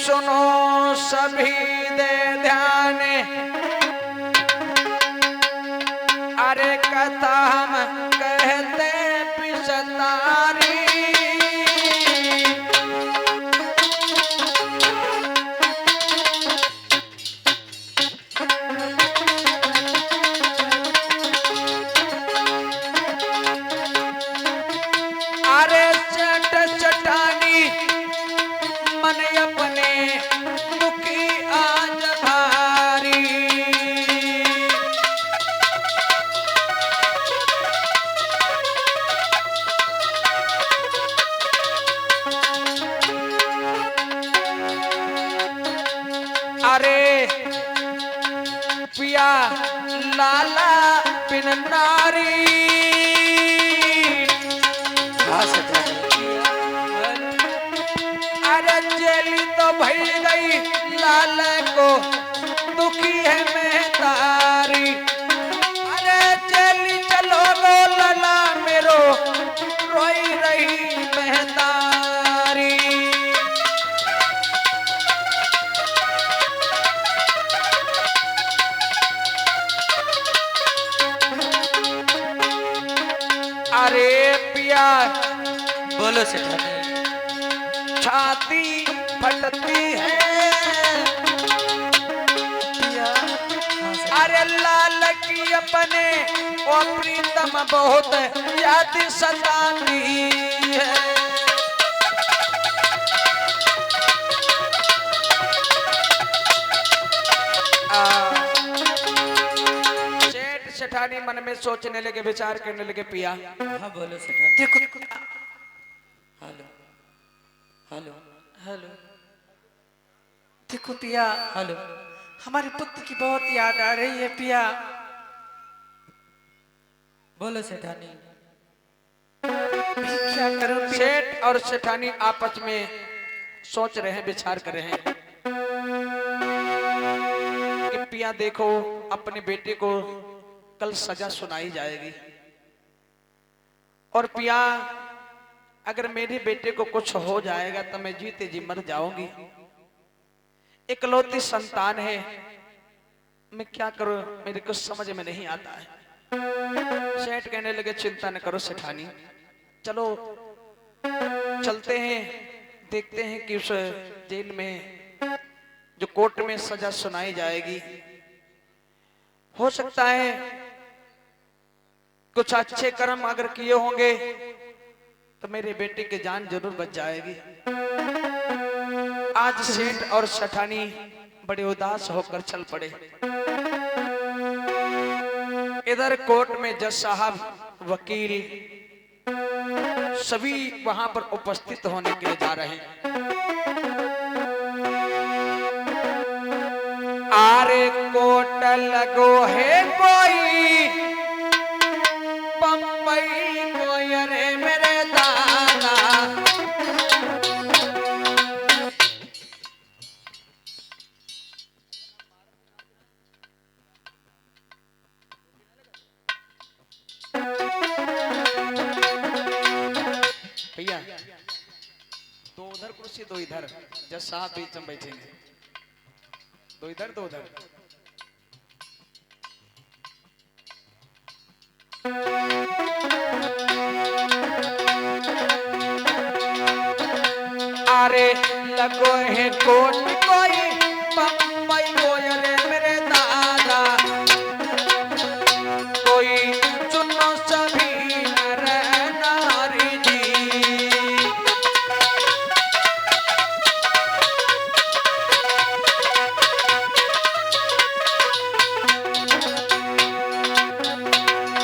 सुनो सभी दे ध्यान, अरे कथा हम कहते पिसतारी। अरे चट चटानी मन अपने मुखी आज भारी। अरे पिया लाला बिन नारी। अरे जेली तो भई गई लाल को दुखी है मेहतारी। अरे जेली चलो गो लला मेरो रोई रही मेहतारी। अरे पिया बोलो सेठानी। छाती फटती है, अरे लाल की अपने ओ प्रीतम बहुत याद सताती है। सेठ सेठानी मन में सोचने लगे, विचार करने लगे। पिया हाँ बोलो सेठानी। देखो हेलो हेलो हेलो, देखो पिया, हेलो। हमारे पुत्र की बहुत याद आ रही है पिया। बोलो सेठानी। क्या करूं? सेठ और सेठानी आपस में सोच रहे हैं, विचार कर रहे हैं कि पिया देखो, अपने बेटे को कल सजा सुनाई जाएगी, और पिया अगर मेरे बेटे को कुछ हो जाएगा तो मैं जीते जी मर जाऊंगी। इकलौती संतान है, मैं क्या करूं, मेरे को समझ में नहीं आता है। सेठ कहने लगे चिंता न करो सेठानी, चलो चलते हैं, देखते हैं कि उस जेल में जो कोर्ट में सजा सुनाई जाएगी, हो सकता है कुछ अच्छे कर्म अगर किए होंगे तो मेरे बेटे की जान जरूर बच जाएगी। आज सेठ और सेठानी बड़े उदास होकर चल पड़े। इधर कोर्ट में जज साहब, वकील सभी वहां पर उपस्थित होने के लिए जा रहे हैं। आरे कोट लगो है कोई बम्बई कोई, अरे मेरे दादा। भैया दो उधर कुर्सी, दो इधर, जज साहब बीच में बैठेंगे। दो इधर, दो उधर। अरे लगो है कोट कोई बम्बई कोई, अरे मेरे दादा। कोई सुनो सभी नर नारी जी।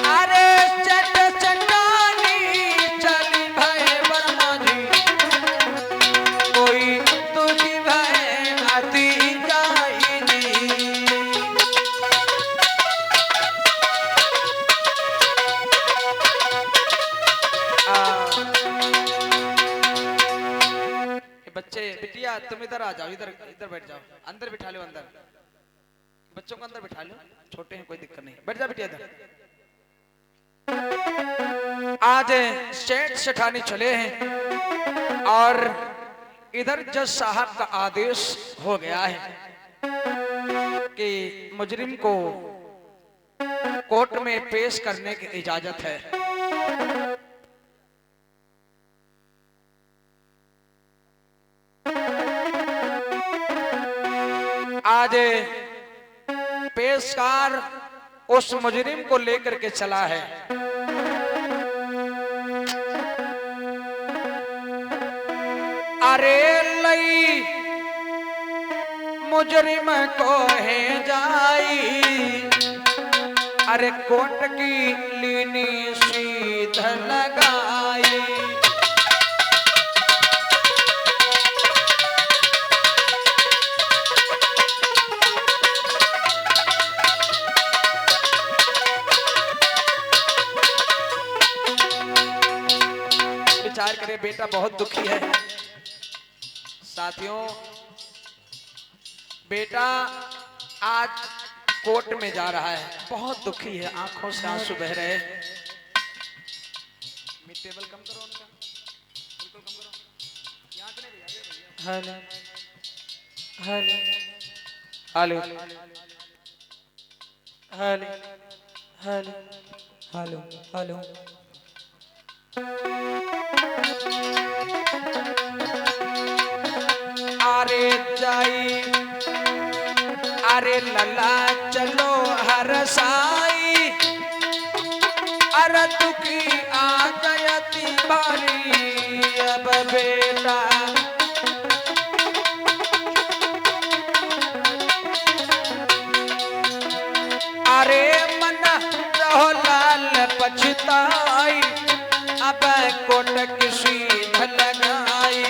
अरे चट चटानी चली भय वर्मा जी, कोई तुझी भय आती जाएगी। बच्चे, बिटिया तुम इधर आ जाओ, इधर इधर बैठ जाओ, अंदर बिठा लो, अंदर बच्चों को अंदर बिठा लो, छोटे हैं कोई दिक्कत नहीं, बैठ जा बिटिया इधर। आज सेठ सेठानी चले हैं और इधर जज साहब का आदेश हो गया है कि मुजरिम को कोर्ट में पेश करने की इजाजत है। आज पेशकार उस मुजरिम को लेकर के चला है। अरे लई मुजरिम को है जाई, अरे कोट की लीनी सीध लगाई। विचार करे, बेटा बहुत दुखी है। साथियों, बेटा आज कोर्ट में जा रहा है, बहुत दुखी है, आंखों से आंसू बह रहे हैं। टेबल कम करो उनका, बिल्कुल कम करो। यहाँ के नहीं भैया। Hello hello hello hello hello hello hello. अरे जाई, अरे लला चलो हर साई, अरे दुखी आ गयती बारी अब बेटा। अरे मन रहो लाल पछताई, अब कोट किसी लगाई।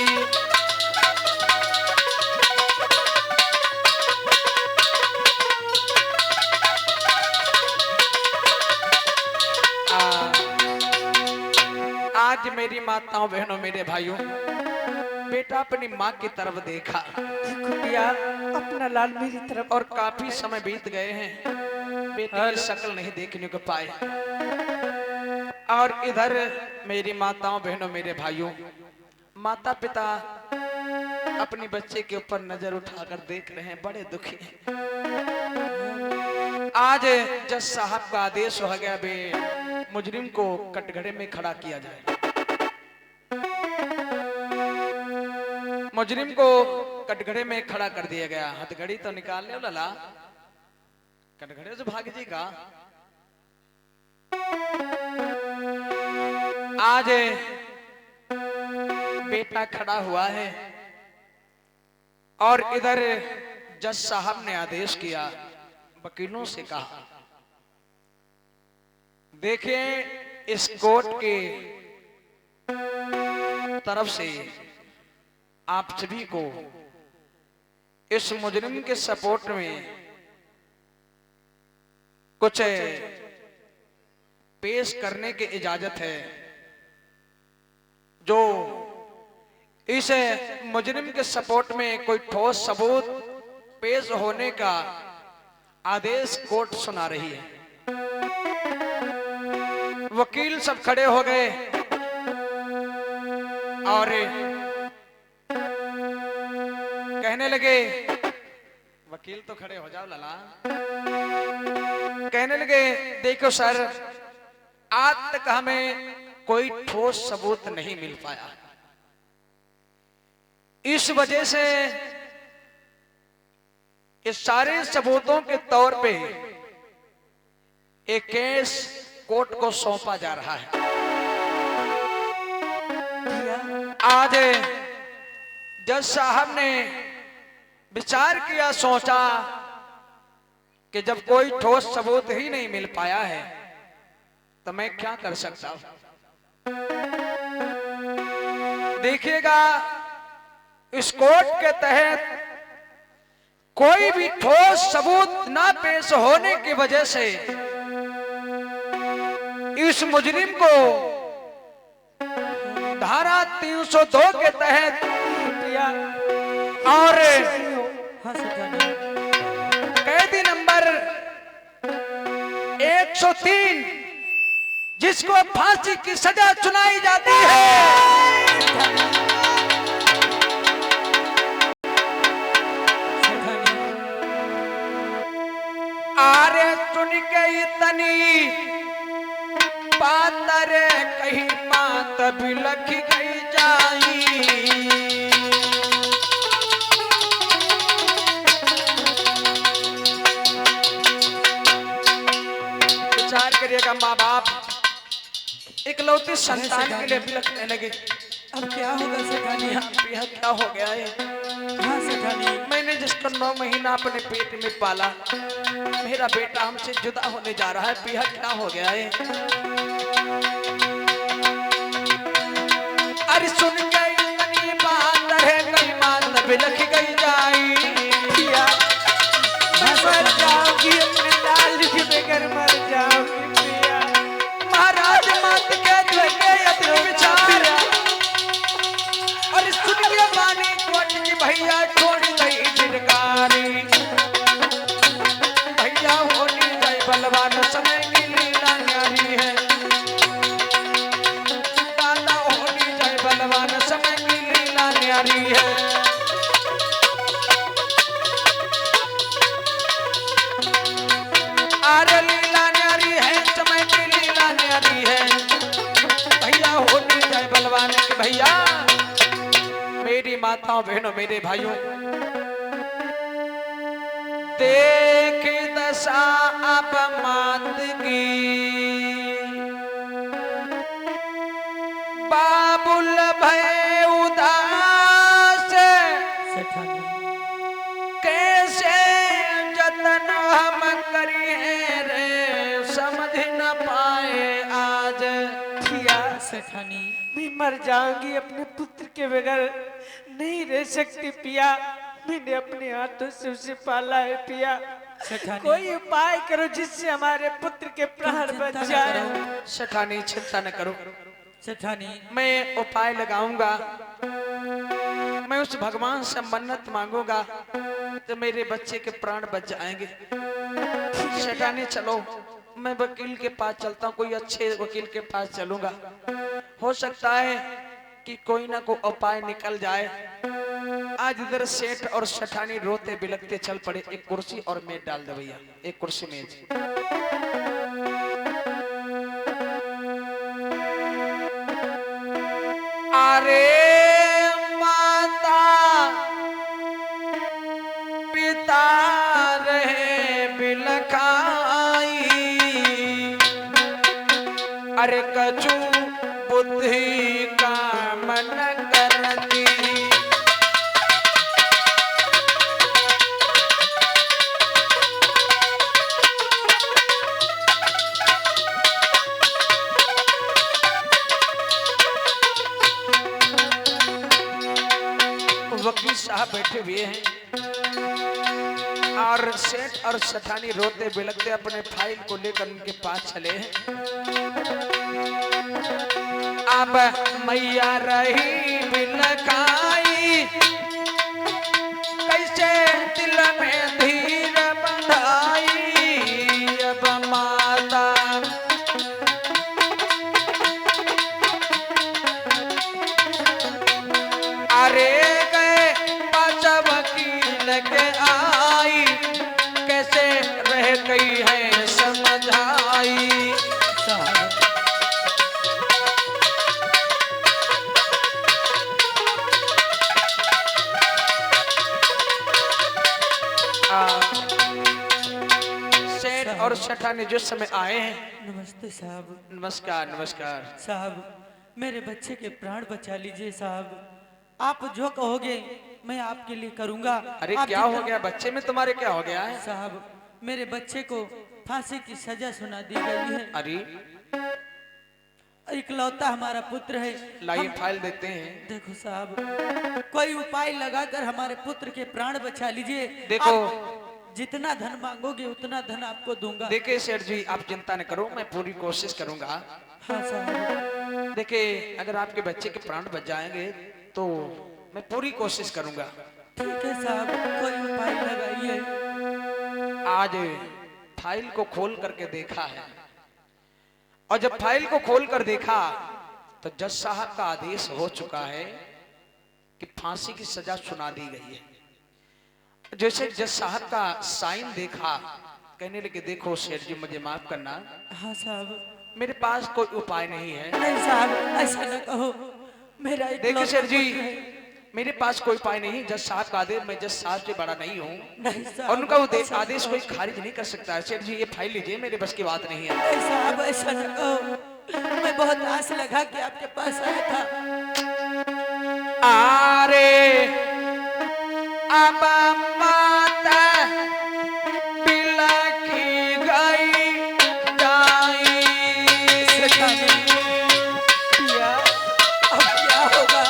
आज मेरी माताओं बहनों मेरे भाइयों, बेटा अपनी माँ की तरफ देखा, अपना लाल मेरी तरफ, और काफी समय बीत गए हैं, बेटे की शक्ल नहीं देखने को पाए। और इधर मेरी माताओं बहनों मेरे भाइयों, माता पिता अपने बच्चे के ऊपर नजर उठाकर देख रहे हैं, बड़े दुखी हैं। आज जज साहब का आदेश हो गया, बे मुजरिम को कटघरे में खड़ा किया जाए। मुजरिम को कटघरे में खड़ा कर दिया गया। हथकड़ी तो निकाल ले लला, कटघरे से भाग जी का। आज बेटा खड़ा हुआ है और इधर जज साहब ने आदेश किया, वकीलों से कहा, देखिए इस कोर्ट के तरफ से आप सभी को इस मुजरिम के सपोर्ट में कुछ पेश करने की इजाजत है। जो इस मुजरिम के सपोर्ट में कोई ठोस सबूत पेश होने का आदेश कोर्ट सुना रही है। वकील सब खड़े हो गए और कहने लगे, वकील तो खड़े हो जाओ लला, कहने लगे, देखो सर, आज तक हमें कोई ठोस सबूत नहीं मिल पाया, इस वजह से इस सारे सबूतों के तौर पे एक केस कोर्ट को सौंपा जा रहा है। आज जज साहब ने विचार किया, सोचा कि जब कोई ठोस सबूत ही नहीं मिल पाया है तो मैं क्या कर सकता हूं। देखिएगा, इस कोर्ट के तहत कोई भी ठोस सबूत ना पेश होने की वजह से इस मुजरिम को धारा 302 के तहत और कैदी नंबर 103 जिसको फांसी की सजा सुनाई जाती है, तनी पातर कहीं मात बिलख गई जाई। विचार करिएगा, माँ बाप इकलौती संतान के लिए बिलखने लगे। अब क्या होगा सेठानी? यह क्या हो गया है? हाँ सेठानी, मैंने जिसको 9 महीना अपने पेट में पाला, मेरा बेटा हमसे जुदा होने जा रहा है। पिया क्या हो गया है? अरे सुन के इतनी बात है, कई बात बिलख गई जाई। पिया मैं मर जाऊंगी, अपने लाल के बगैर मर जाऊंगी पिया। महाराज मत के लगे अति विचार, और सुन के पानी कोट की भैया छोड़ गई जिनकारी। भैया होनी जाए बलवान, समय की लीला न्यारी है। दादा होनी जाए बलवान, समय की लीला न्यारी है। आरे लीला न्यारी है, समय की लीला न्यारी है। भैया होनी जाए बलवान के भैया। मेरी माताओं बहनों मेरे भाइयों, देख दशा अब मात की, बाबुल भय उदास, सेठानी कैसे जतन हम करिए रे, समझ न पाए आज। पिया सेठानी मैं मर जाऊंगी, अपने पुत्र के बगैर नहीं रह सकती पिया। मैंने अपने हाथों से उसे पाला है पिया। कोई उपाय करो जिससे हमारे पुत्र के प्राण बच जाए। सेठानी चिंता न करो, सेठानी मैं उपाय लगाऊंगा। मैं उस भगवान से मन्नत मांगूंगा तो मेरे बच्चे के प्राण बच जाएंगे। सेठानी चलो, मैं वकील के पास चलता हूँ, कोई अच्छे वकील के पास चलूंगा। हो सकता है कि कोई ना कोई उपाय निकल जाए। आज इधर सेठ और सेठानी रोते बिलखते चल पड़े। एक कुर्सी और मेज डाल दे भैया, एक कुर्सी मेज। अरे माता पिता रहे बिलखाई, अरे कछु बुद्धि का मन करती। वकील साहब बैठे हुए हैं और सेठ और सेठानी रोते बिलखते अपने फाइल को लेकर उनके पास चले हैं। अब मैया रही बिलखाई, कैसे दिल में धीर बंधाई। अब माता अरे गए पास वकील के आई, कैसे रह गई है समझाई। सेठ और सेठानी जिस समय आए हैं। नमस्ते साहब। नमस्कार नमस्कार साहब मेरे बच्चे के प्राण बचा लीजिए साहब। आप जो कहोगे मैं आपके लिए करूंगा। अरे क्या हो गया बच्चे में तुम्हारे, क्या हो गया है? साहब मेरे बच्चे को फांसी की सजा सुना दी गई है। अरे इकलौता हमारा पुत्र है। लाइए फाइल देते हैं। देखो साहब कोई उपाय लगाकर हमारे पुत्र के प्राण बचा लीजिए। देखो जितना धन मांगोगे उतना धन आपको दूंगा। देखिए सेठ जी आप चिंता न करो, मैं पूरी कोशिश करूंगा। हाँ साहब। देखिए अगर आपके बच्चे के प्राण बच जाएंगे तो मैं पूरी कोशिश करूंगा। ठीक है साहब कोई उपाय लगाइए। आज फाइल को खोल करके देखा है और जब फाइल को खोल कर देखा तो जज साहब का आदेश हो चुका है कि फांसी की सजा सुना दी गई है। जैसे जज साहब का साइन देखा कहने लगे देखो सेठ जी मुझे माफ करना, हाँ साहब। मेरे पास कोई उपाय नहीं है। नहीं साहब ऐसा न कहो, मेरा देखिए इकलौता सेठ जी पुत्र है। मेरे पास कोई उपाय नहीं, जज साहब का आदेश, मैं जज साहब से बड़ा नहीं हूँ नहीं साहब, और उनका वो ऐसा न आदेश कहो। कोई खारिज नहीं कर सकता है। सेठ जी ये फाइल लीजिए, मेरे बस की बात नहीं है। नहीं साहब ऐसा न कहो, मैं बहुत आस लगा के आपके पास आया था। आरे अब माता बिलखी गई जाई। पिया अब क्या होगा?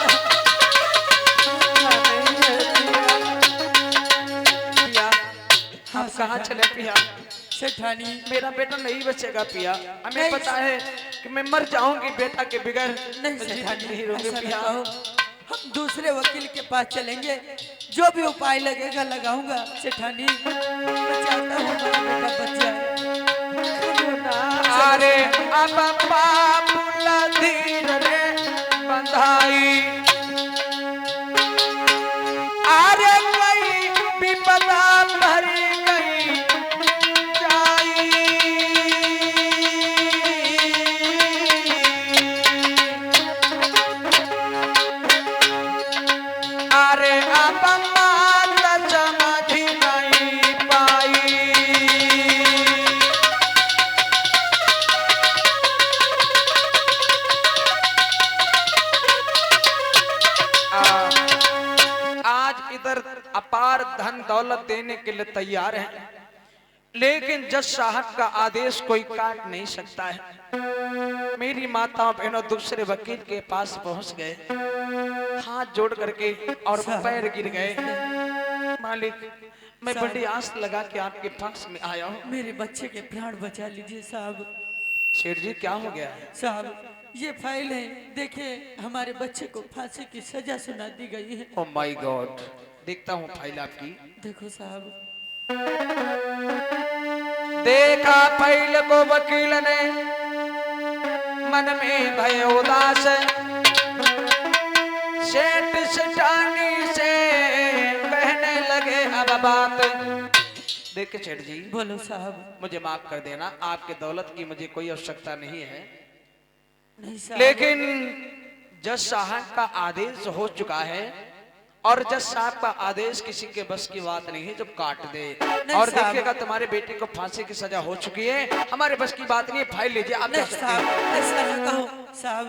पिया हाँ, आप कहाँ चले पिया? सेठानी मेरा बेटा नहीं बचेगा पिया, हमें नहीं। पता है कि मैं मर जाऊंगी बेटा के बगैर। नहीं मैं सेठानी जीवित नहीं रहूंगी ऐसा न पिया। कहो, हम दूसरे वकील के पास चलेंगे, जो भी उपाय लगेगा लगाऊंगा। सेठानी मैं चाहता हूँ हमारा बेटा बच जाए। अरे अब बाबूला धीर रे बंधाई। अरे कई विपदा भरी गई जाई। अरे अब मात समझ नहीं पाई। आज इधर अपार धन दौलत देने के लिए तैयार हैं, लेकिन जज साहब का आदेश कोई काट नहीं सकता है। मेरी माता बहनों दूसरे वकील के पास पहुंच गए, हाथ जोड़ करके और पैर गिर गए। मालिक मैं बड़ी आस लगा के आपके पास में आया हूँ। मेरे बच्चे के प्राण बचा लीजिए साहब। शेर जी क्या हो गया? साहब ये फाइल है, देखिए हमारे बच्चे को फांसी की सजा सुना दी गई है। ओह माय गॉड, देखता हूँ फाइल आपकी। देखो साहब। देखा फाइल को वकील ने, मन में भय उदास, सेठ सेठानी से कहने लगे अब बात। देखिए सेठ जी बोलो साहब। मुझे माफ कर देना, आपके दौलत की मुझे कोई आवश्यकता नहीं है, नहीं साहब। लेकिन जज साहब का आदेश हो चुका है और जज साहब का आदेश किसी के बस की बात नहीं है जो काट दे। और साहब। देखिएगा तुम्हारे बेटे को फांसी की सजा हो चुकी है, हमारे बस की बात नहीं है। फाइल लीजिए आप जा नहीं सकते साहब हैं। ऐसा न कहो साहब,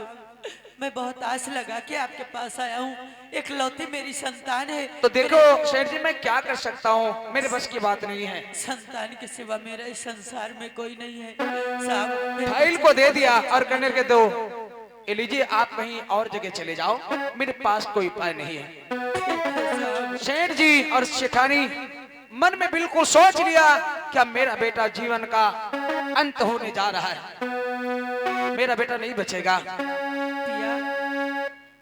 मैं बहुत आस लगा के आपके पास आया हूँ, इकलौती मेरी संतान है। तो देखो शेठ जी मैं क्या कर सकता हूँ, मेरे बस की बात नहीं है। संतान के सिवा मेरा इस संसार में कोई नहीं है साहब। मेरे फाइल को दे दिया और कहने के दो, ये लीजिए आप कहीं और जगह चले जाओ, मेरे पास कोई उपाय नहीं है। साहब, सेठ जी और सेठानी मन में बिल्कुल सोच लिया क्या मेरा बेटा जीवन का अंत होने जा रहा है, मेरा बेटा नहीं बचेगा। पिया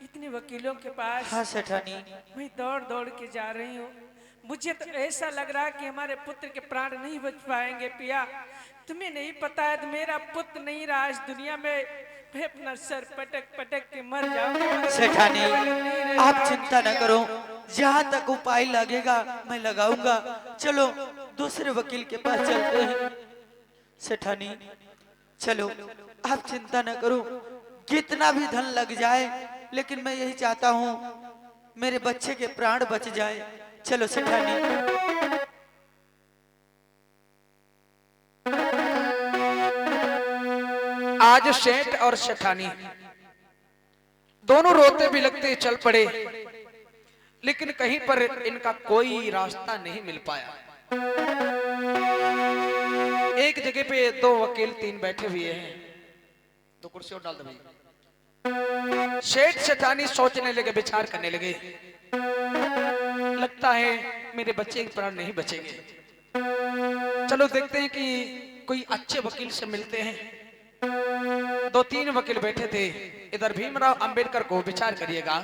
इतने वकीलों के पास हाँ सेठानी। मैं दौड़ दौड़ के जा रही हूँ, मुझे तो ऐसा लग रहा है कि हमारे पुत्र के प्राण नहीं बच पाएंगे। पिया तुम्हें नहीं पता है मेरा पुत्र नहीं रहा इस दुनिया में, मैं अपना सर पटक पटक के मर जाऊंगा। सेठानी आप चिंता न करो, जहाँ तक उपाय लगेगा मैं लगाऊंगा। चलो दूसरे वकील के पास चलते हैं। सेठानी चलो आप चिंता न करो, कितना भी धन लग जाए, लेकिन मैं यही चाहता हूँ मेरे बच्चे के प्राण बच जाए। चलो सेठानी। आज सेठ और सेठानी दोनों रोते भी लगते चल पड़े, लेकिन कहीं पर इनका कोई रास्ता नहीं मिल पाया। एक जगह पे दो वकील तीन बैठे हुए हैं, तो कुर्सी और डाल दो भाई। सेठ सेठानी सोचने लगे, विचार करने लगे, लगता है मेरे बच्चे के प्राण नहीं बचेंगे। चलो देखते हैं कि कोई अच्छे वकील से मिलते हैं। दो तीन वकील बैठे थे, इधर भीमराव अंबेडकर को विचार करिएगा।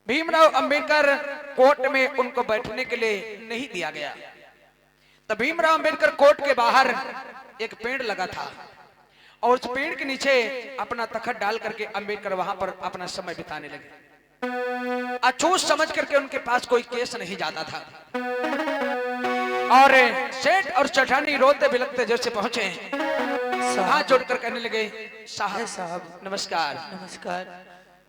भीमराव अंबेडकर कोर्ट में उनको बैठने के लिए नहीं दिया गया। तब भीमराव अंबेडकर कोर्ट के बाहर एक पेड़ लगा था और उस पेड़ के नीचे अपना तखत डाल करके अंबेडकर वहां पर अपना समय बिताने लगे। अछूत समझ करके उनके पास कोई केस नहीं जाता था और सेठ और चठानी रोते बिलखते जैसे पहुंचे, हाथ जोड़कर कहने लगे, साहब साहब नमस्कार। नमस्कार,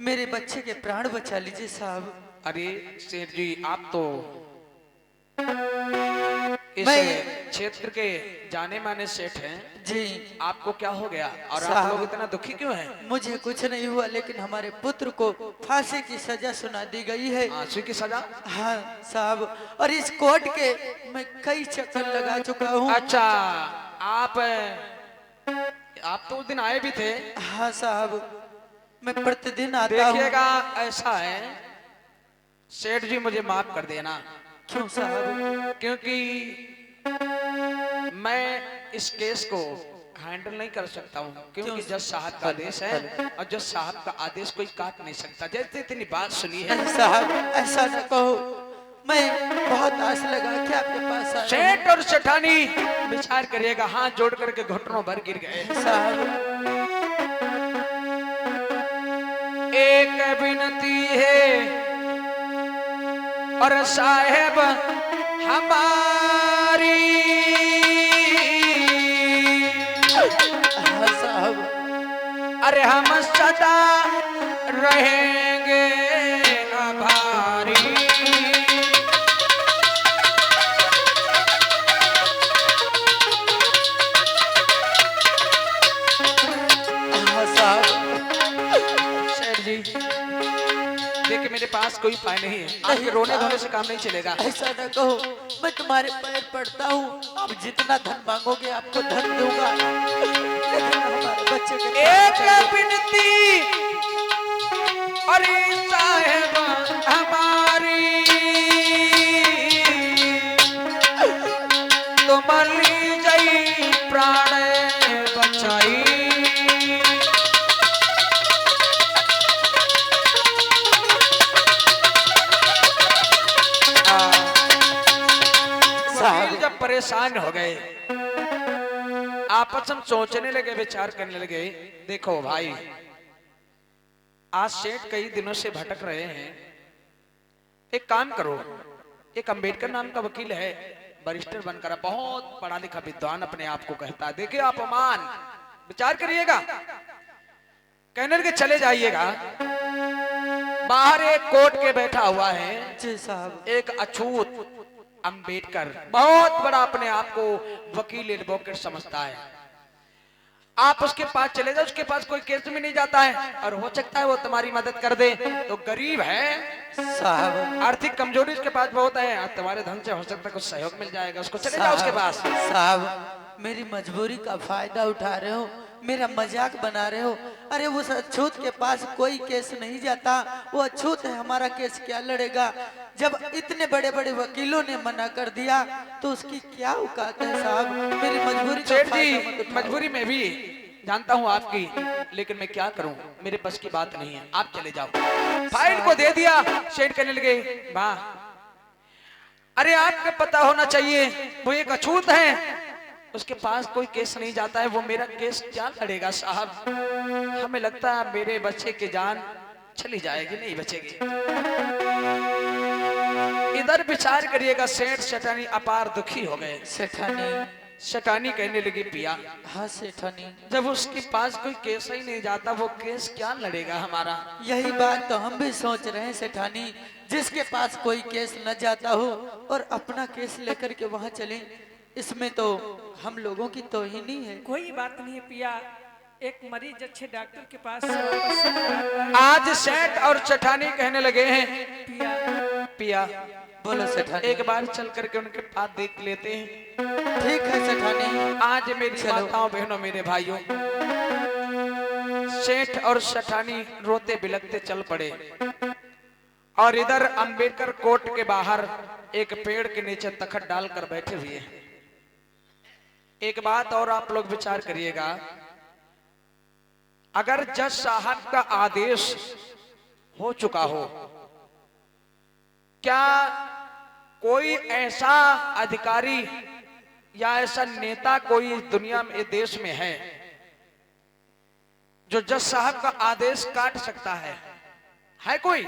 मेरे बच्चे के प्राण बचा लीजिए साहब। अरे सेठ जी, आप तो इस मैं- क्षेत्र के जाने माने सेठ हैं, जी आपको क्या हो गया और आप साहब। लोग इतना दुखी क्यों हैं? मुझे कुछ नहीं हुआ, लेकिन हमारे पुत्र को फांसी की सजा सुना दी गई है। फांसी की सजा? हाँ साहब, और इस कोर्ट के मैं कई चक्कर लगा चुका हूँ। अच्छा, आप तो उस दिन आए भी थे। हाँ साहब, मैं प्रतिदिन आता हूँ। देखिएगा, ऐसा है सेठ जी, मुझे माफ कर देना। क्यों साहब? क्योंकि मैं इस केस को हैंडल नहीं कर सकता हूँ, क्योंकि जज साहब का आदेश है और जज साहब का आदेश कोई काट नहीं सकता। जैसे इतनी बात सुनी है साहब, ऐसा न कहो, मैं बहुत आस लगा के आपके पास आया हूँ। सेठ और सेठानी विचार करिएगा, हाथ जोड़ करके घुटनों भर गिर गए। साहब एक विनती है और साहेब हमारी, हाँ साहब, अरे हम सदा रहेंगे आभारी। हाँ साहब। सेठ जी, देखिए मेरे पास कोई उपाय नहीं है, आपके रोने धोने से काम नहीं चलेगा। ऐसा न कहो, मैं तुम्हारे पैर पड़ता हूँ। आप जितना धन मांगोगे आपको धन दूंगा, लेकिन हमारे बच्चे के एक विनती अरे साहेब हमारी, तुम ली गई प्राण बचाई। साहब। जब परेशान हो गए, आपस में सोचने लगे, विचार करने लगे, देखो भाई, आज सेठ कई दिनों से भटक रहे हैं, एक काम करो, एक अंबेडकर नाम का वकील है, बैरिस्टर बनकर बहुत पढ़ा लिखा विद्वान अपने आप को कहता है, देखिए आप अमान विचार करिएगा, कहने लगे चले जाइएगा, बाहर एक कोर्ट के बैठा हुआ है जी साहब। एक अछूत अंबेडकर, बहुत बड़ा अपने आप को वकील एडवोकेट समझता है। आप उसके पास चले जाओ, उसके पास कोई केस में नहीं जाता है और हो सकता है वो तुम्हारी मदद कर दे। तो गरीब है साहब, आर्थिक कमजोरी उसके पास बहुत है, और तुम्हारे धन से हो सकता है कुछ सहयोग मिल जाएगा, उसको चले जाओ उसके पास। साहब, मेरी मजबूरी का फायदा उठा रहे हो, मेरा मजाक बना रहे हो। अरे उस अछूत के पास कोई केस नहीं जाता, वो अछूत है, हमारा केस क्या लड़ेगा? जब इतने बड़े बड़े वकीलों ने मना कर दिया तो उसकी क्या औकात है साहब? मेरी मजबूरी का सेठ फायदा मत जी, उठाओ। मजबूरी में भी जानता हूँ आपकी, लेकिन मैं क्या करूँ, मेरे बस की बात नहीं है, आप चले जाओ। फाइल को दे दिया, सेठ कहने लगे, वाह, अरे आपको पता होना चाहिए वो एक अछूत है, उसके पास कोई केस नहीं जाता है, वो मेरा केस क्या लड़ेगा साहब? हमें लगता है मेरे बच्चे की जान चली जाएगी, नहीं बचेगी। इधर विचार करिएगा, सेठ सेठानी अपार दुखी हो गए। सेठानी, सेठानी कहने लगी, पिया, हाँ सेठानी, जब उसके पास कोई केस ही नहीं जाता, वो केस क्या लड़ेगा हमारा? यही बात तो हम भी सोच रहे हैं सेठानी, जिसके पास कोई केस न जाता हो और अपना केस लेकर के वहां चले, इसमें तो हम लोगों की तौहीनी है। कोई बात नहीं है पिया, एक मरीज अच्छे डॉक्टर के पास आज सेठ और सेठानी कहने लगे हैं, पिया, पिया बोलो सेठानी। एक बार चल करके उनके पास देख लेते हैं। ठीक है सेठानी। आज मेरी माताओं बहनों मेरे भाइयों, सेठ और सेठानी रोते बिलखते चल पड़े और इधर अंबेडकर कोर्ट के बाहर एक पेड़ के नीचे तखत डालकर बैठे हुए हैं। एक बात और आप लोग विचार करिएगा, अगर जज साहब का आदेश हो चुका हो, क्या कोई ऐसा अधिकारी या ऐसा नेता कोई इस दुनिया में, देश में है जो जज साहब का आदेश काट सकता है? है कोई?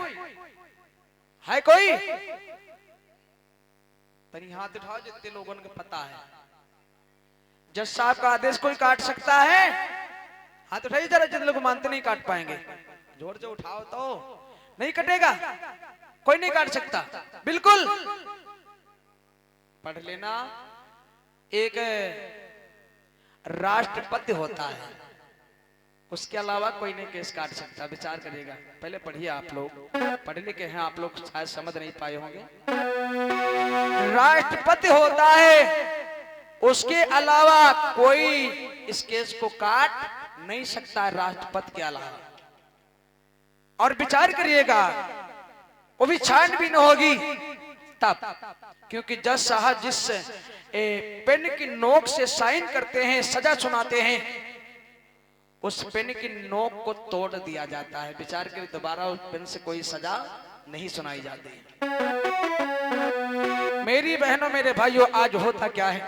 है कोई? तनी हाथ उठाओ जितने लोगों को पता है जज साहब का आदेश कोई काट सकता है? हाथ उठाइए जरा, जितने लोग मानते नहीं काट पाएंगे। जोर से उठाओ तो नहीं कटेगा, कोई नहीं काट सकता। बिल्कुल पढ़ लेना। एक राष्ट्रपति होता है, उसके अलावा कोई नहीं केस काट सकता। विचार करिएगा, पहले पढ़िए। आप लोग पढ़े लिखे हैं, आप लोग शायद समझ नहीं पाए होंगे। राष्ट्रपति होता है, उसके अलावा कोई इस केस को काट नहीं सकता, राष्ट्रपति के अलावा। और विचार करिएगा, वो भी छानबीन होगी तब, क्योंकि जज साहब जिस पेन की नोक से साइन करते हैं, सजा सुनाते हैं, उस पेन की नोक को तोड़ दिया जाता है। विचार करिए, दोबारा उस पेन से कोई सजा नहीं सुनाई जाती। मेरी बहनों, मेरे भाइयों, आज होता क्या है,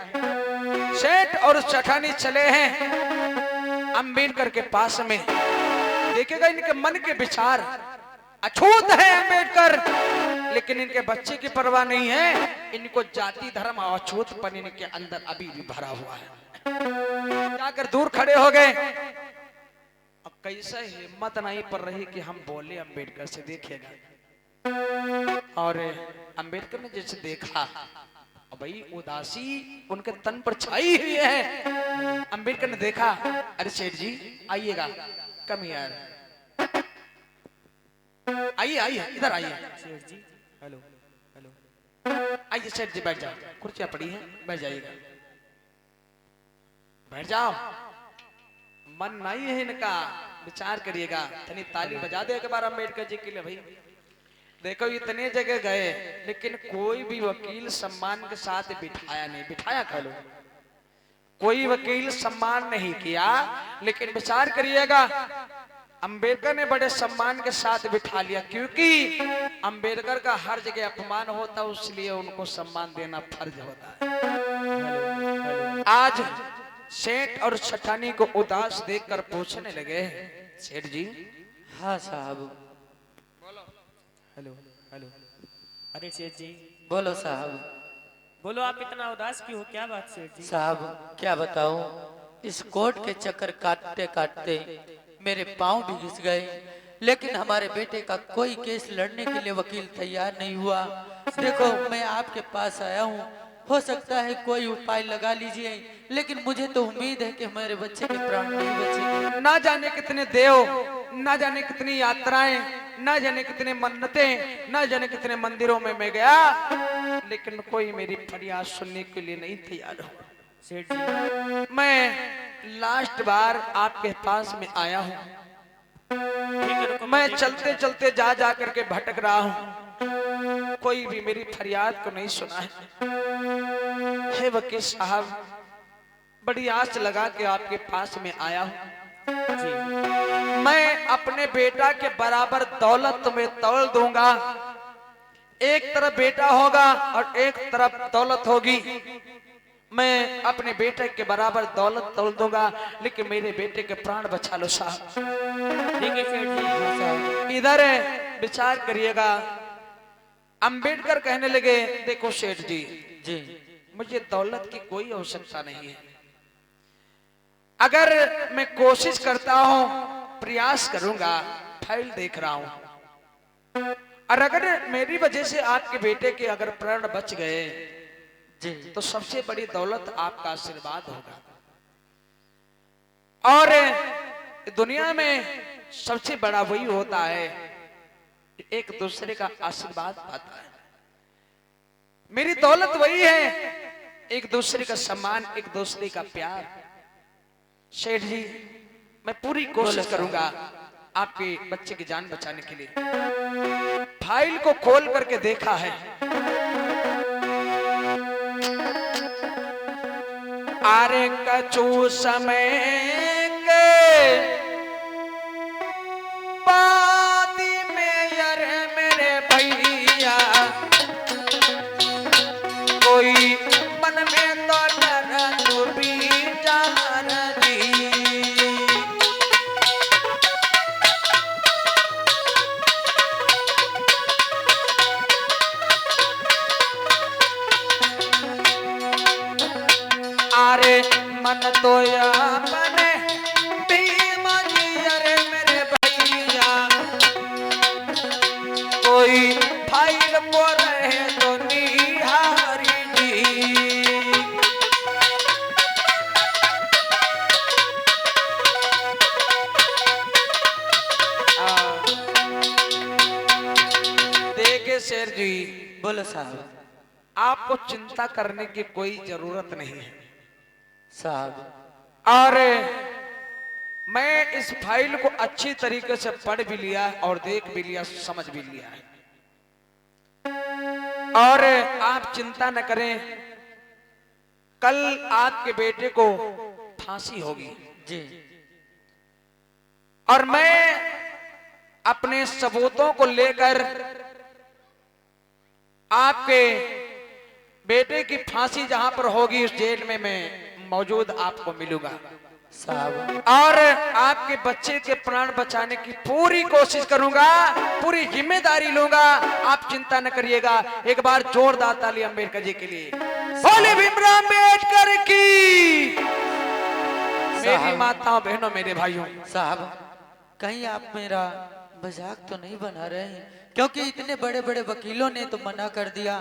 सेठ और सेठानी चले हैं अंबेडकर के पास में। देखिएगा, इनके मन के विचार अछूत है अंबेडकर, लेकिन इनके बच्चे की परवाह नहीं है। इनको जाति धर्म और अछूतपन इनके अंदर अभी भी भरा हुआ है। जाकर दूर खड़े हो गए। अब कैसे हिम्मत नहीं पड़ रही कि हम बोले अंबेडकर से, देखिएगा। और अंबेडकर ने जैसे देखा, भाई उदासी उनके तन पर छाई हुई है। अंबेडकर ने देखा, अरे सेठ जी आइएगा, कम यार, आइए आइए, इधर आइए सेठ जी। Hello hello. आइए सेठ जी, बैठ जाओ, कुर्सियां पड़ी हैं, बैठ जाइएगा, बैठ जाओ। मन नहीं है इनका, विचार करिएगा। तनी ताली बजा दे एक बार अंबेडकर जी के लिए। भाई देखो, इतने जगह गए, लेकिन कोई भी वकील सम्मान के साथ बिठाया नहीं। बिठाया कह लो, कोई वकील सम्मान नहीं किया। लेकिन विचार करिएगा, अंबेडकर ने बड़े सम्मान के साथ बिठा लिया, क्योंकि अंबेडकर का हर जगह अपमान होता, इसलिए उनको सम्मान देना फर्ज होता है। आज सेठ और सेठानी को उदास देखकर पूछने लगे, सेठ जी। हाँ साहब। Hello hello. अरे सेठ जी। बोलो साहब। बोलो, आप इतना उदास क्यों हो, क्या बात सेठ जी? साहब क्या बताऊं, इस कोर्ट के चक्कर काटते काटते मेरे पांव भी घिस गए, लेकिन हमारे बेटे का कोई केस लड़ने के लिए वकील तैयार नहीं हुआ। देखो, मैं आपके पास आया हूँ, हो सकता है कोई उपाय लगा लीजिए, लेकिन मुझे तो उम्मीद है कि हमारे बच्चे के प्राण नहीं बचेंगे। ना जाने कितने देव, ना जाने कितनी यात्राएं, ना जाने कितने मन्नतें, ना जाने कितने मंदिरों में मैं गया, लेकिन कोई मेरी फरियाद सुनने के लिए नहीं तैयार हो। सेठ जी, मैं लास्ट बार आपके पास में आया हूँ। ठीक है, रुको, मैं चलते चलते जा जा करके भटक रहा हूँ, कोई भी मेरी फरियाद को नहीं सुना है। हे वकील साहब, बड़ी आस लगा के आपके पास में आया हूँ। मैं अपने बेटा के बराबर दौलत में तौल दूंगा। एक तरफ बेटा होगा और एक तरफ दौलत होगी। मैं अपने बेटे के बराबर दौलत तौल दूंगा, लेकिन मेरे बेटे के प्राण बचा लो साहब। ठीक है सेठ जी। इधर विचार करिएगा। अंबेडकर कहने लगे, देखो सेठ जी, जी मुझे दौलत की कोई आवश्यकता नहीं है। अगर मैं कोशिश करता हूं, प्रयास करूंगा, फाइल देख रहा हूं, और अगर मेरी वजह से आपके बेटे के अगर प्राण बच गए जी, तो सबसे बड़ी दौलत आपका आशीर्वाद होगा। और दुनिया में सबसे बड़ा वही होता है, एक दूसरे का आशीर्वाद पाता है। मेरी दौलत वही है, एक दूसरे का सम्मान, एक दूसरे का प्यार। सेठ जी, मैं पूरी कोशिश करूंगा आपके बच्चे की जान बचाने के लिए। फाइल को खोल करके देखा है, आरे कछु समय के बाद में यार मेरे भैया, कोई मन में तो डर तू भी जान दी। मन तो अपने भीम जी, अरे मेरे भैया कोई फाइल को रहे तो निहारी जी। देखिए शेर जी, बोलो साहब। आपको चिंता करने की कोई जरूरत नहीं है साहब और मैं इस फाइल को अच्छी तरीके से पढ़ भी लिया और देख भी लिया, समझ भी लिया है। और आप चिंता न करें, कल आपके बेटे को फांसी होगी जी। और मैं अपने सबूतों को लेकर आपके बेटे की फांसी जहां पर होगी उस जेल में मैं मौजूद आपको मिलूंगा साहब और आपके बच्चे के प्राण बचाने की पूरी कोशिश करूंगा, पूरी जिम्मेदारी लूंगा। आप चिंता न करिएगा। एक बार जोरदार ताली अम्बेडकर जी के लिए। बोले भीमराव अम्बेडकर की। मेरी माताओं बहनों मेरे भाइयों, साहब कहीं आप मेरा मजाक तो नहीं बना रहे हैं? क्योंकि इतने बड़े बड़े वकीलों ने तो मना कर दिया।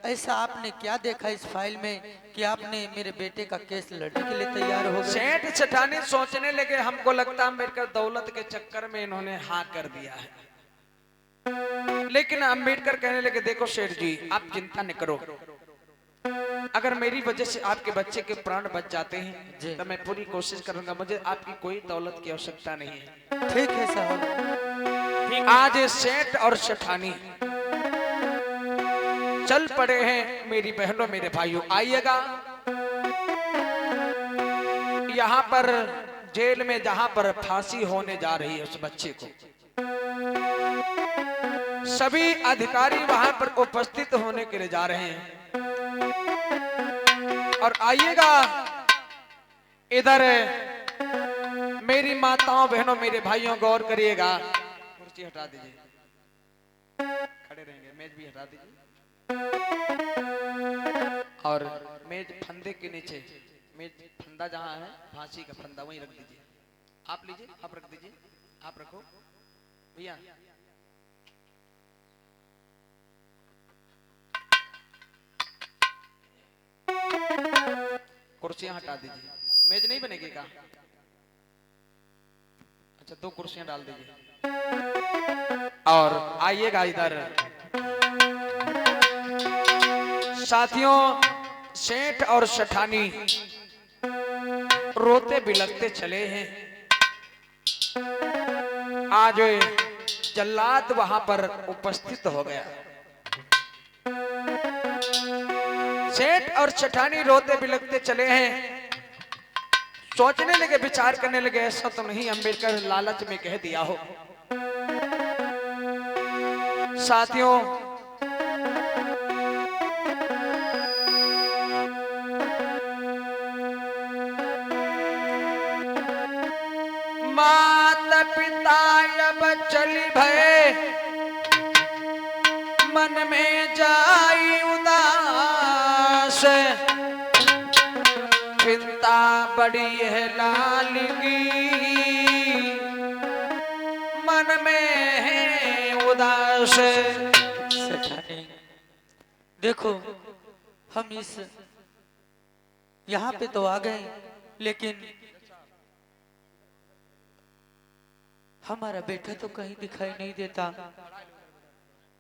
ऐसा आपने क्या देखा इस फाइल में कि आपने मेरे बेटे का केस लड़ने के लिए तैयार हो गए? सेठ सेठानी सोचने लगे, हमको लगता अम्बेडकर दौलत के चक्कर में इन्होंने हाँ कर दिया है। लेकिन अम्बेडकर कहने लगे, देखो सेठ जी आप चिंता न करो, अगर मेरी वजह से आपके बच्चे के प्राण बच जाते हैं तो मैं पूरी कोशिश करूंगा। मुझे आपकी कोई दौलत की आवश्यकता नहीं है। ठीक है साहब। आज सेठ और सेठानी चल पड़े हैं। मेरी बहनों मेरे भाइयों, आइएगा यहाँ पर जेल में जहां पर फांसी होने जा रही है उस बच्चे को, सभी अधिकारी वहां पर उपस्थित होने के लिए जा रहे हैं। और आइएगा इधर, मेरी माताओं बहनों मेरे भाइयों गौर करिएगा। कुर्सी हटा दीजिए, खड़े रहेंगे। मेज भी हटा दीजिए और मेज फंदे के नीचे, मेज फंदा जहां है फांसी का फंदा वहीं रख दीजिए। आप लीजिए, आप रख दीजिए, आप रखो भैया। कुर्सियां हटा दीजिए। मेज नहीं बनेगी क्या? अच्छा 2 कुर्सियां डाल दीजिए। और आइएगा इधर। साथियों, सेठ और सेठानी रोते बिलखते चले हैं। आज जल्लाद वहां पर उपस्थित हो गया। सेठ और सेठानी रोते बिलखते चले हैं। सोचने लगे, विचार करने लगे, ऐसा तो नहीं अम्बेडकर लालच में कह दिया हो। साथियों, माता पिता अब चली भय, मन में जाई उदास, चिंता बड़ी है लाल की, मन में है उदास। सेठानी देखो, हम इस यहाँ पे तो आ गए, लेकिन हमारा बेटा तो कहीं दिखाई नहीं देता।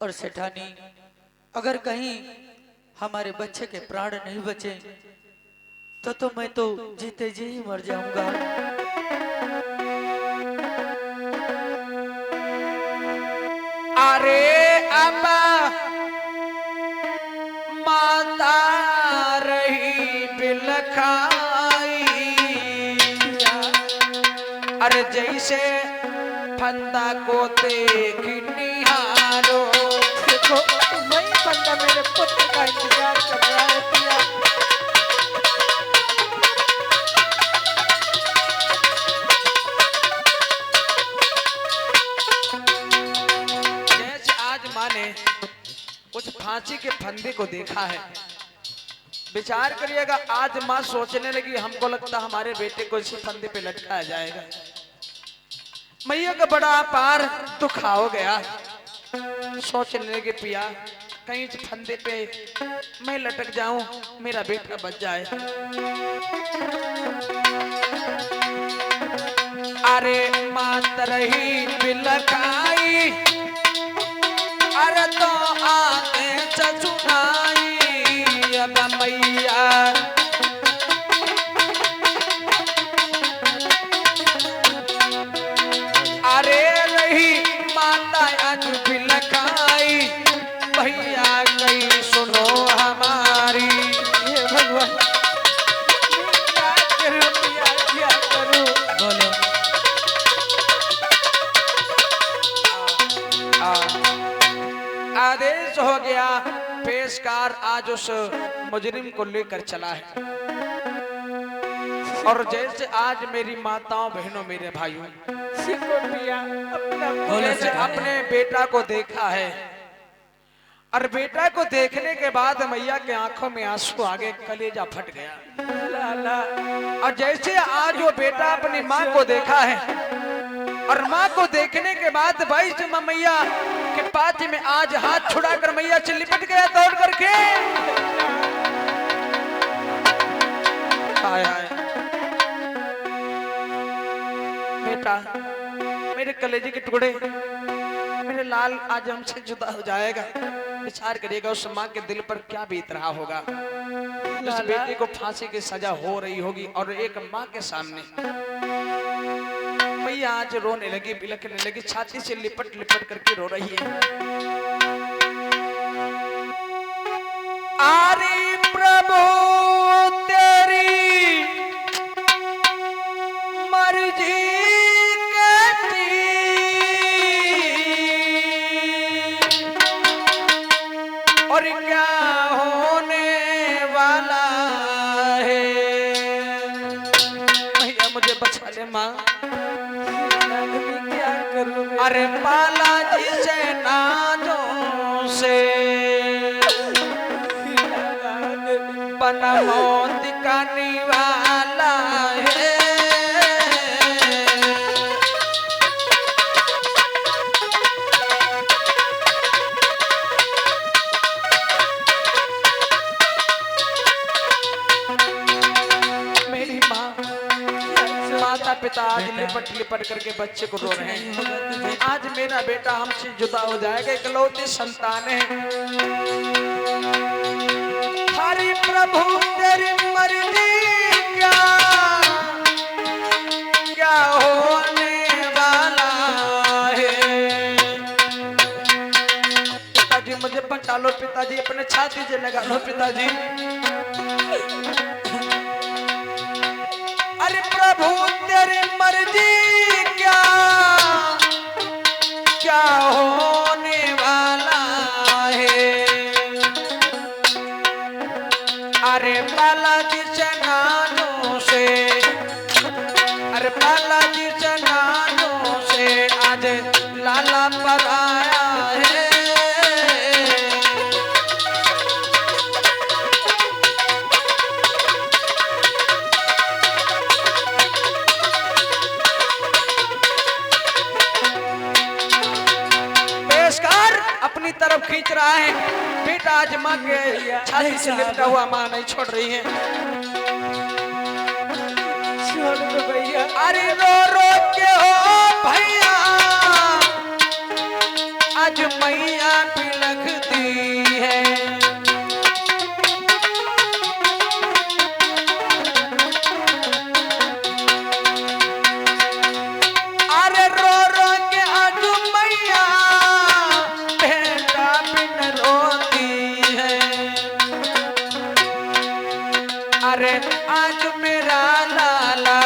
और सेठानी, अगर कहीं हमारे बच्चे के प्राण नहीं बचे तो मैं तो जीते जी ही मर जाऊंगा। अरे अम्मा माता रही बिलखाई, अरे जैसे फंदा को देख निहारो। देखो वही बंदा मेरे पुत्र का इंतजार कर रहा है पिया। जैसे आज माँ ने उस फांसी के फंदे को देखा है, विचार करिएगा, आज माँ सोचने लगी हमको लगता हमारे बेटे को इसी फंदे पे लटकाया जाएगा। मैया का बड़ा पार दुख हो गया। सोचने लगे पिया कहीं इस फंदे पे मैं लटक जाऊं, मेरा बेटा बच जाए। अरे मात रही बिलखाई, अरे तो आते चचुनाई अब मैया। अरे रही माता आज बिलखाई, भैया कहीं सुनो हमारी। हे भगवान क्या करूं पिया, क्या करूं? बोलो। आदेश हो गया, पेशकार आज उस मुजरिम को लेकर चला है। और जैसे आज मेरी माताओं बहनों मेरे भाइयों सीखो पिया, अपना बोलो जैसे सेठानी। अपने बेटा को देखा है, और बेटा को देखने के बाद मैया के आंखों में आंसू आ गए, कलेजा फट गया। लाला और जैसे आज वो बेटा अपनी माँ को देखा है, और माँ को देखने के बाद भाई से मैया के पास में आज हाथ छुड़ाकर मैया से लिपट गया दौड़ करके। हाय हाय बेटा, मेरे कलेजे के टुकड़े, मेरे लाल आज हमसे जुदा हो जाएगा। विचार करिएगा उस माँ के दिल पर क्या बीत रहा होगा। उस बेटे को फांसी की सजा हो रही होगी, और एक माँ के सामने मैया आज रोने लगी, बिलखने लगी, छाती से लिपट लिपट करके रो रही है। आरी प्रभु तेरी मर्जी कहती, और क्या होने वाला है। भैया मुझे बचा ले माँ। क्या करूं मैं? अरे बालाजी से नाजों से बना मौत का निवाला है। मेरी माँ, माता पिता आज लिपट लिपट करके बच्चे को रो रहे हैं। आज मेरा बेटा हमसे जुदा हो जाएगा, इकलौती संतान है। हरि प्रभु तेरी मर्जी क्या क्या होने वाला है। पिताजी मुझे बचा लो, पिताजी अपने छाती से लगा लो पिताजी। अरे प्रभु तेरी मर्जी क्या क्या होने वाला है। अरे बालाजी से नानों से, अरे बालाजी से नानों से आज लाला पर आया है। अपनी तरफ खींच रहा है, बेटा आज माँ के छाती से लिपटा हुआ माँ नहीं छोड़ रही है। छोड़ दो भैया। अरे रो रो के हो भैया, आज मैया बिलखती है। अरे रो रो के आज मैया अरे आज मेरा लाला,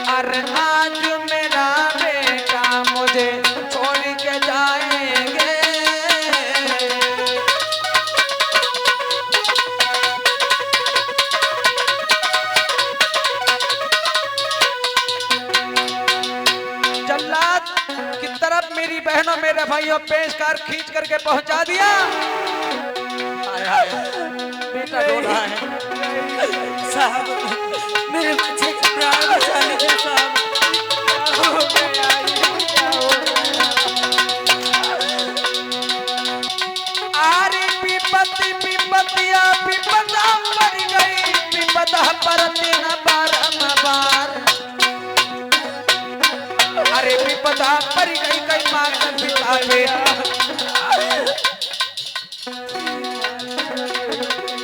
अरे आज मेरा बेटा मुझे छोड़ के जाएंगे। जल्लाद की तरफ मेरी बहनों मेरे भाइयों पेशकार खींच करके पहुंचा दिया। हाय हाय बेटा रो रहा है। साहब मेरे बच्चे का प्राण बचा लीजिए साहब। क्या हो गया, ये क्या हो गया? आरे विपत्ति विपत्तिया विपदा पड़ गई, विपदा परते न बारंबार। अरे विपदा पड़ गई कई माता पिता पे,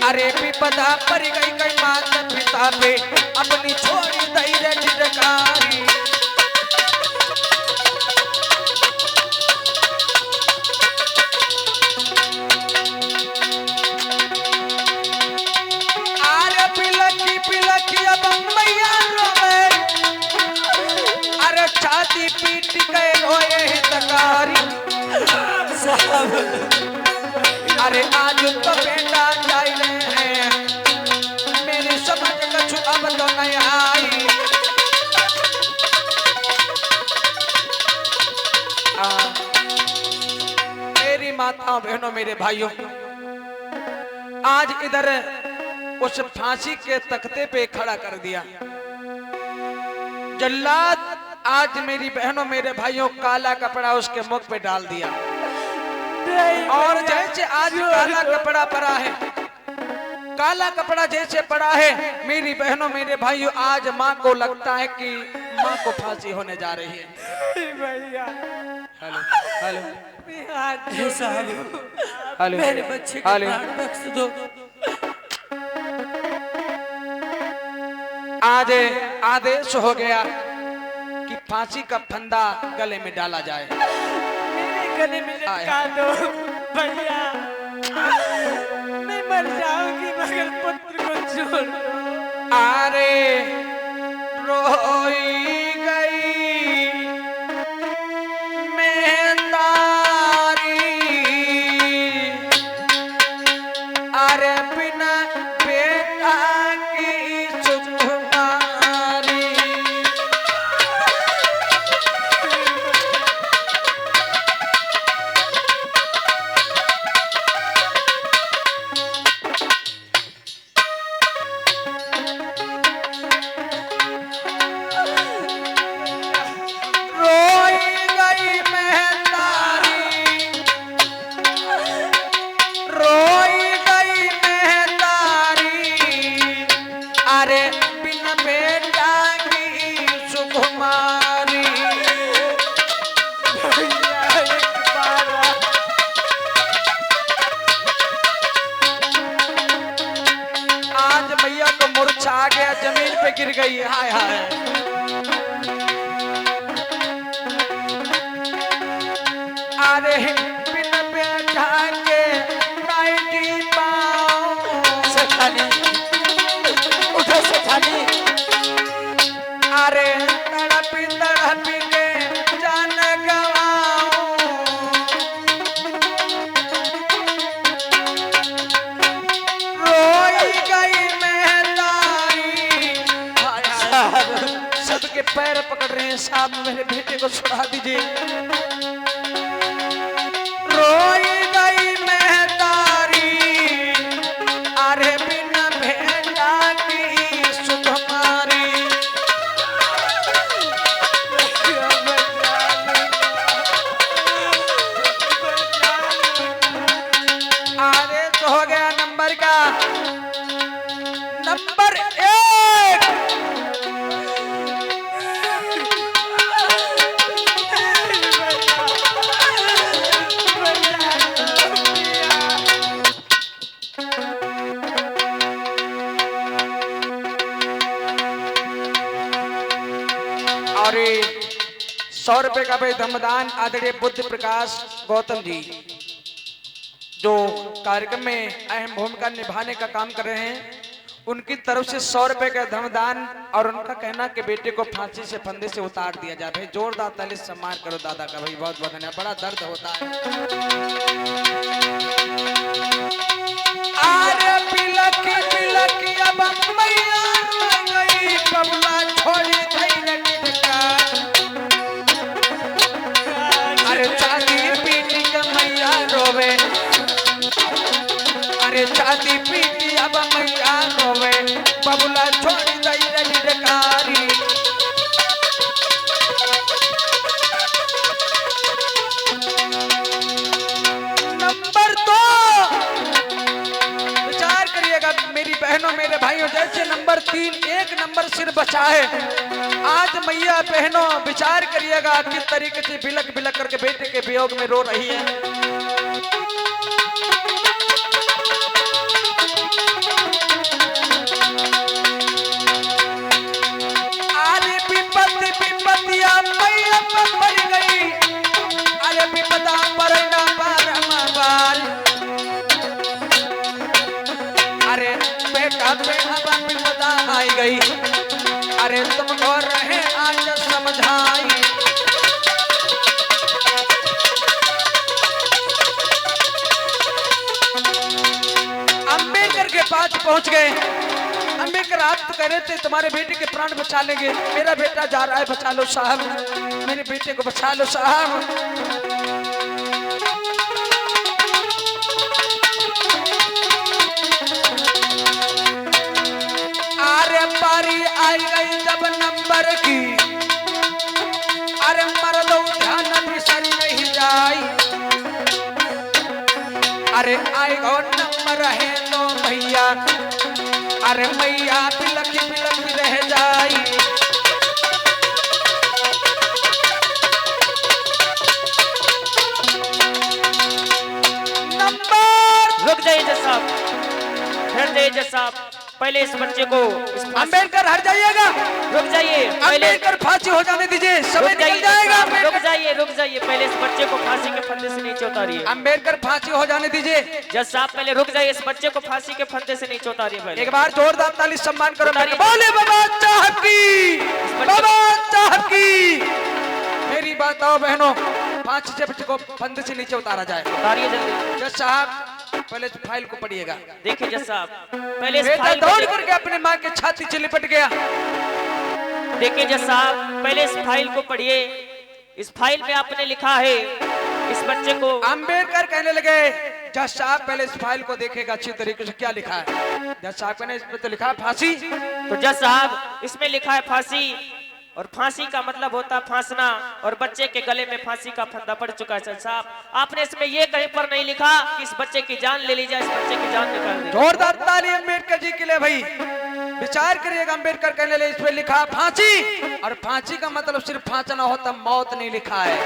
अरे विपदा पड़ गई कई माता पिता पे, अपनी छोड़ी दई रे निरकारी। अरे पिलकी पिलकी अब मैया रोवे, अरे छाती पीट के रोए हितकारी। साहब अरे आज तो बेटा जाए हैं, मेरी समझ कछु अब तो नहीं आई। मेरी माताओं बहनों मेरे भाइयों, आज इधर उस फांसी के तख्ते पे खड़ा कर दिया जल्लाद। आज मेरी बहनों मेरे भाइयों काला कपड़ा उसके मुख पे डाल दिया, और जैसे आज काला कपड़ा पड़ा है, काला कपड़ा जैसे पड़ा है मेरी बहनों मेरे भाइयों, आज माँ को लगता है कि माँ को फांसी होने जा रही है। भैया हेलो हेलो हे साहब हेलो मेरे बच्चे का हेलो। प्राण बख्श दो। आज आदेश हो गया कि फांसी का फंदा गले में डाला जाए। मेरे गले में लटका दो भैया, मैं मर जाऊंगी मगर पुत्र को छोड़ दो। अरे रोई गई मेहंदारी, अरे बिना बेटा की सुकुमारी। रोई गई मेहंदारी, रोई गई मेहंदारी, अरे बिन बेटा की सुकुमारी। भैया एक बार आज मैया को मूर्छा आ गया, जमीन पे गिर गई। हाय हाय अरे बिन बेटा के नाइटी पाऊं, सेठानी उठो सेठानी। अरे तड़पी तड़पी के जान गवाऊं। रोई गई मेहंदारी। हाय हाय सबके पैर पकड़ रहे हैं, साहब मेरे बेटे को छुड़ा दीजिए। रोई गई मेहंदारी, अरे बिना बेटा की सुकुमारी। आदेश हो गया नंबर का, नंबर 1। और 100 रुपए का भाई धर्मदान आदरणीय बुद्ध प्रकाश गौतम जी, जो कार्यक्रम में अहम भूमिका निभाने का काम कर रहे हैं, उनकी तरफ से 100 रुपए का धर्मदान। और उनका कहना कि बेटे को फांसी से फंदे से उतार दिया जाए। भाई जोरदार ताली से सम्मान करो दादा का भाई, बहुत बहुत धन्यवाद। बड़ा दर्द होता है। अरे पिलकी पिलकी अब मैया रो गई, बबला छोड़ी गई लटका। अरे चांदी पीटी के मैया रोवे, अरे बुला छोड़ दई रे निरकारी। नंबर 2 विचार करिएगा मेरी बहनों मेरे भाइयों, जैसे नंबर 3 एक नंबर सिर बचा है, आज मैया बहनों विचार करिएगा किस तरीके से बिलक बिलक करके बेटे के वियोग में रो रही है। अरे विपत्ति विपत्तिया मैया पर पड़ गई, अरे विपदा पर ना पार, अरे बेटा बेटा विपदा आई गई, अरे तुमको रहे आज समझाई। अंबेडकर के पास पहुंच गए। अंबेडकर आप तो कह रहे थे तुम्हारे बेटे के प्राण बचा लेंगे, मेरा बेटा जा रहा है, बचा लो साहब, मेरे बेटे को बचा लो साहब। अरे पारी आई गई जब नंबर की, अरे मर दो ध्यान बिसर नहीं जाई, अरे आई गो नंबर है तो भैया, अरे मैया बिलक बिलक रह जाई। नंबर रुक जाइए जज साहब, ठहर जाइए जज साहब, पहले इस बच्चे को अंबेडकर हट जाइएगा, रुक जाइए, अंबेडकर फांसी हो जाने दीजिए, समय निकल जाएगा। रुक जाइए, पहले इस बच्चे को फांसी के फंदे से नीचे उतारिए। अंबेडकर फांसी हो जाने दीजिए। जज साहब पहले रुक जाइए, इस बच्चे को फांसी के फंदे से नीचे उतारिए पहले। एक बार जोरदार ताली सम्मान करो, बोले बाबा साहब की, बाबा साहब की। मेरी बात आओ बहनों, फांसी से बच्चे को फंदे से नीचे उतारा जाए। उतारिए जल्दी। जज साहब पहले फाइल को पढ़िएगा। देखिए जज साहब, पहले बेटा दौड़ करके अपने माँ के छाती से लिपट गया। देखिए जज साहब, पहले इस फाइल को पढ़िए। इस फाइल में आपने लिखा है इस बच्चे को। अंबेडकर कहने लगे जज साहब पहले इस फाइल को देखेगा अच्छी तरीके से क्या लिखा है। जज साहब ने इस पे तो लिखा है फांसी। तो जज साहब इसमें लिखा है फांसी, और फांसी का मतलब होता है फांसना, और बच्चे के गले में फांसी का फंदा पड़ चुका है। जज साहब आपने इसमें ये कहीं पर नहीं लिखा कि इस बच्चे की जान ले ली जाए, इस बच्चे की जान निकाल दी। जोरदार ताली अम्बेडकर जी के लिए भाई। विचार करिएगा, अम्बेडकर कहने लगे इस पे लिखा फांसी, और फांसी का मतलब सिर्फ फांसना होता, मौत नहीं लिखा है।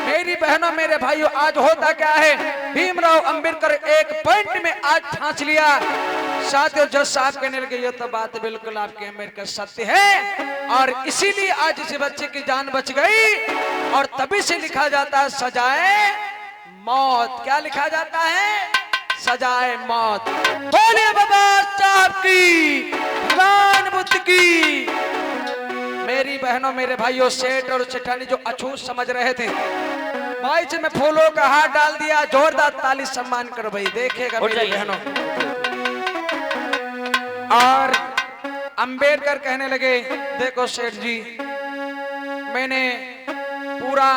मेरी बहनों मेरे भाइयों, आज होता क्या है, भीमराव अंबेडकर एक पॉइंट में आज फांस लिया। साथियों जज साहब कहने लगे ये तो बात बिल्कुल आपके अम्बेडकर सत्य है, और इसीलिए आज इस बच्चे की जान बच गई, और तभी से लिखा जाता है सजाए मौत। क्या लिखा जाता है? सजाए मौत। बोले बाबा साहब की, भगवान बुद्ध की। मेरी बहनों मेरे भाइयों, सेठ और सेठानी जो अछूत समझ रहे थे, भाई से मैं फूलों का हाथ डाल दिया। जोरदार ताली सम्मान करो भाई, देखेगा मेरी बहनों। और अंबेडकर कहने लगे देखो सेठ जी, मैंने पूरा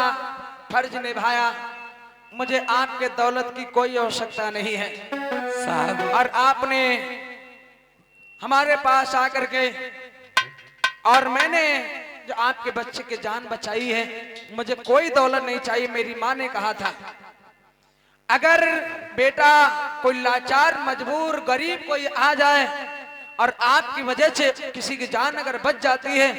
फर्ज निभाया, मुझे आपके दौलत की कोई आवश्यकता नहीं है साहब। और आपने हमारे पास आकर के, और मैंने जो आपके बच्चे की जान बचाई है, मुझे कोई दौलत नहीं चाहिए। मेरी माँ ने कहा था अगर बेटा कोई लाचार मजबूर गरीब कोई आ जाए और आपकी वजह से किसी की जान अगर बच जाती है,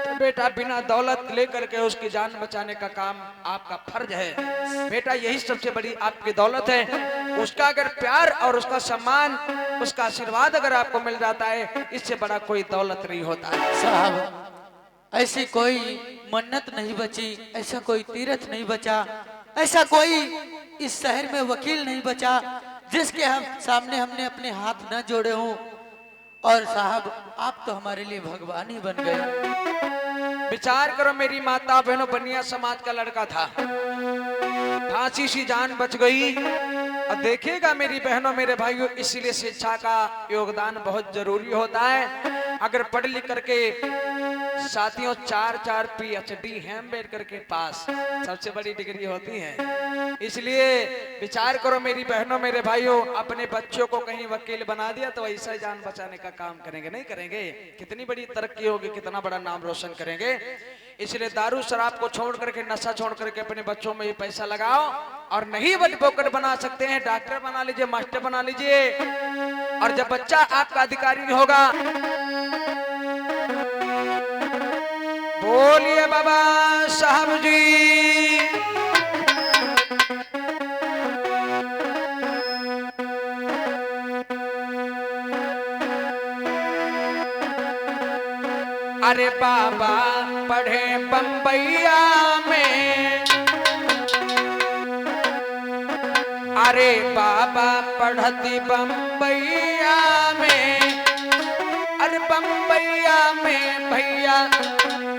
तो बेटा बिना दौलत लेकर के उसकी जान बचाने का काम आपका फर्ज है। बेटा यही सबसे बड़ी आपकी दौलत है। उसका अगर प्यार और उसका सम्मान, उसका आशीर्वाद अगर आपको मिल जाता है, इससे बड़ा कोई दौलत नहीं होता है। साहब ऐसी कोई मन्नत नहीं बची, ऐसा कोई तीर्थ नहीं बचा, ऐसा कोई इस शहर में वकील नहीं बचा जिसके हम सामने हमने अपने हाथ न जोड़े हों। और साहब आप तो हमारे लिए भगवान ही बन गए। विचार करो मेरी माता बहनों, बनिया समाज का लड़का था, फांसी सी जान बच गई। और देखिएगा मेरी बहनों मेरे भाइयों, इसीलिए शिक्षा का योगदान बहुत जरूरी होता है। अगर पढ़ लिख करके साथियों 4 PhD हैं अम्बेडकर के पास, सबसे बड़ी डिग्री होती है। इसलिए विचार करो मेरी बहनों मेरे भाइयों, अपने बच्चों को कहीं वकील बना दिया तो ऐसा ही जान बचाने का काम करेंगे, नहीं करेंगे? कितनी बड़ी तरक्की होगी, कितना बड़ा नाम रोशन करेंगे। इसलिए दारू शराब को छोड़ करके, नशा छोड़ करके अपने बच्चों में ये पैसा लगाओ। और नहीं एडवोकेट बना सकते हैं, डॉक्टर बना लीजिए, मास्टर बना लीजिए। और जब बच्चा आपका अधिकारी होगा, बोलिए बाबा साहब जी। अरे बाबा पढ़े बम्बैया में, अरे बाबा पढ़ती बम्बैया में, अरे बम्बैया में भैया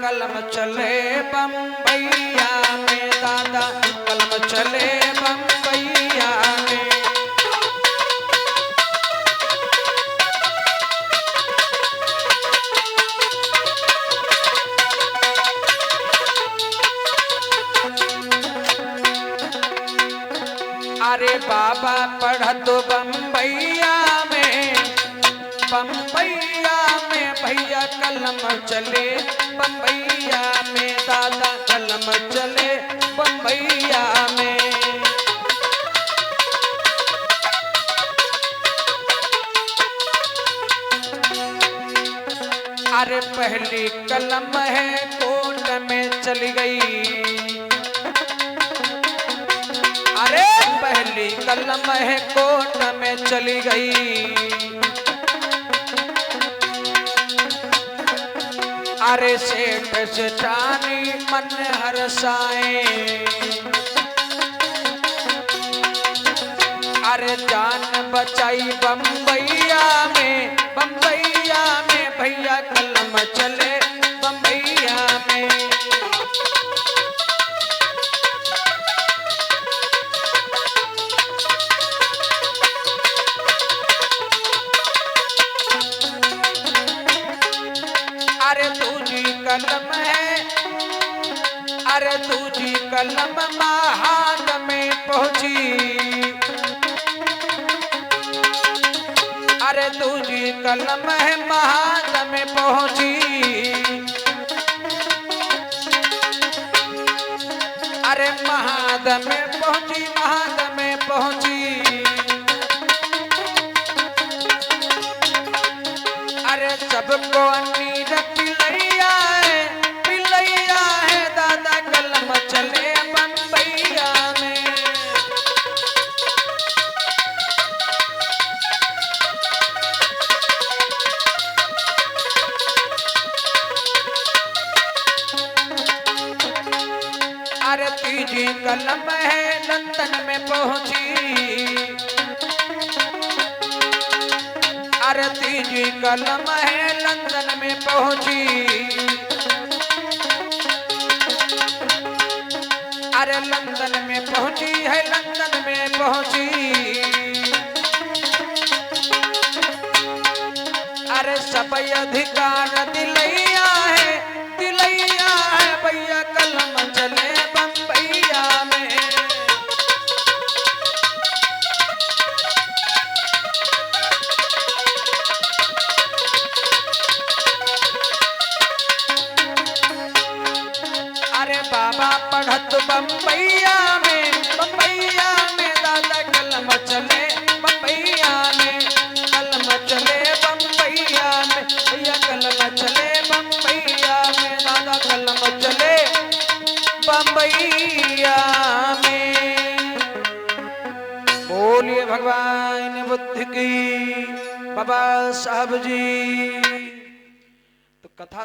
कलम चले बम्बैया में, दादा कलम चले बम्बैया में। अरे बाबा पढ़त बम्बैया में, बम्बैया में भैया कलम चले बम्बैया में, दादा कलम चले बम्बैया में। अरे पहली कलम है कोर्ट में चली गई, अरे पहली कलम है कोर्ट में चली गई। अरे सेठ सेठानी मन हर्षाए, अरे जान बचाई बम्बैया में, बम्बैया में भैया कलम चले बम्बैया में। अरे दूजी कलम है, अरे दूजी कलम महाद में पहुंची, अरे दूजी कलम है महाद में पहुंची। अरे महाद में पहुंची, महाद में पहुंची। अरे सबको नीर पिलैया है, दादा कलम चले बम्बैया में। अरे तीजी कलम है लंदन में पहुंची, अरे तीजी कलम है लंदन में पहुंची। अरे लंदन में पहुंची है, लंदन में पहुंची। अरे सब अधिकार दिलैया है, दिलैया है भैया कलम चले बम्बैया में। अरे बाबा पढ़त बम्बैया में, बम्बैया में दादा कलम चले बम्बैया में, कलम चले बम्बैया में भैया कलम चले बम्बैया में, दादा कलम चले बम्बैया में। बोलिए भगवान बुद्ध की, बाबा साहब जी। तो कथा